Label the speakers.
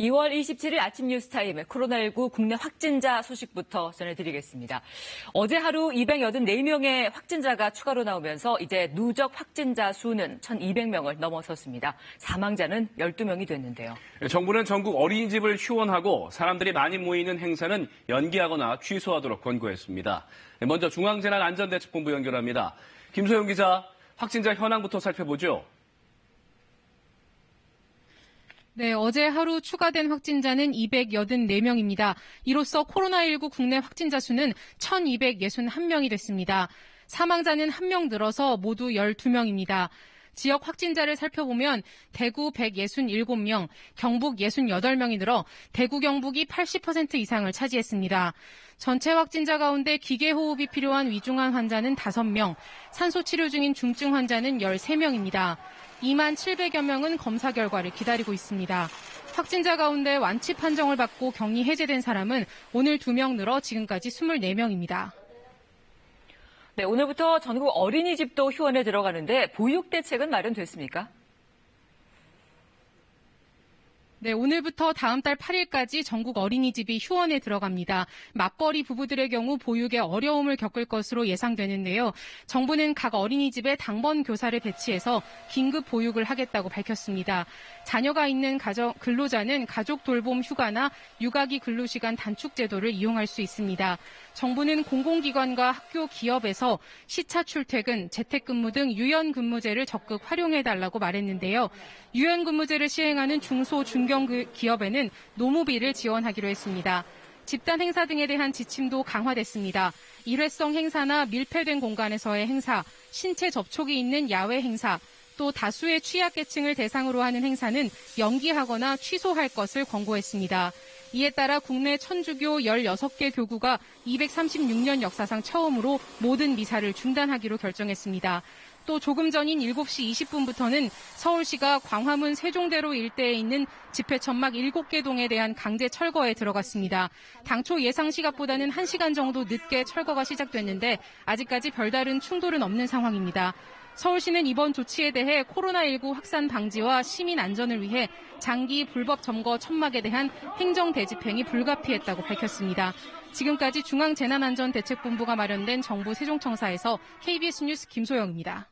Speaker 1: 2월 27일 아침 뉴스타임 코로나19 국내 확진자 소식부터 전해드리겠습니다. 어제 하루 284명의 확진자가 추가로 나오면서 이제 누적 확진자 수는 1,200명을 넘어섰습니다. 사망자는 12명이 됐는데요.
Speaker 2: 정부는 전국 어린이집을 휴원하고 사람들이 많이 모이는 행사는 연기하거나 취소하도록 권고했습니다. 먼저 중앙재난안전대책본부 연결합니다. 김소영 기자, 확진자 현황부터 살펴보죠.
Speaker 3: 네, 어제 하루 추가된 확진자는 284명입니다. 이로써 코로나19 국내 확진자 수는 1,261명이 됐습니다. 사망자는 1명 늘어서 모두 12명입니다. 지역 확진자를 살펴보면 대구 167명, 경북 68명이 늘어 대구 경북이 80% 이상을 차지했습니다. 전체 확진자 가운데 기계호흡이 필요한 위중한 환자는 5명, 산소치료 중인 중증 환자는 13명입니다. 2만 700여 명은 검사 결과를 기다리고 있습니다. 확진자 가운데 완치 판정을 받고 격리 해제된 사람은 오늘 2명 늘어 지금까지 24명입니다.
Speaker 1: 네, 오늘부터 전국 어린이집도 휴원에 들어가는데 보육 대책은 마련됐습니까?
Speaker 3: 네, 오늘부터 다음 달 8일까지 전국 어린이집이 휴원에 들어갑니다. 맞벌이 부부들의 경우 보육에 어려움을 겪을 것으로 예상되는데요. 정부는 각 어린이집에 당번 교사를 배치해서 긴급 보육을 하겠다고 밝혔습니다. 자녀가 있는 근로자는 가족 돌봄 휴가나 육아기 근로시간 단축 제도를 이용할 수 있습니다. 정부는 공공기관과 학교, 기업에서 시차 출퇴근, 재택근무 등 유연근무제를 적극 활용해달라고 말했는데요. 유연근무제를 시행하는 중소, 중견기업에는 노무비를 지원하기로 했습니다. 집단 행사 등에 대한 지침도 강화됐습니다. 일회성 행사나 밀폐된 공간에서의 행사, 신체 접촉이 있는 야외 행사, 또 다수의 취약계층을 대상으로 하는 행사는 연기하거나 취소할 것을 권고했습니다. 이에 따라 국내 천주교 16개 교구가 236년 역사상 처음으로 모든 미사를 중단하기로 결정했습니다. 또 조금 전인 7시 20분부터는 서울시가 광화문 세종대로 일대에 있는 집회 천막 7개 동에 대한 강제 철거에 들어갔습니다. 당초 예상 시각보다는 1시간 정도 늦게 철거가 시작됐는데 아직까지 별다른 충돌은 없는 상황입니다. 서울시는 이번 조치에 대해 코로나19 확산 방지와 시민 안전을 위해 장기 불법 점거 천막에 대한 행정 대집행이 불가피했다고 밝혔습니다. 지금까지 중앙재난안전대책본부가 마련된 정부 세종청사에서 KBS 뉴스 김소영입니다.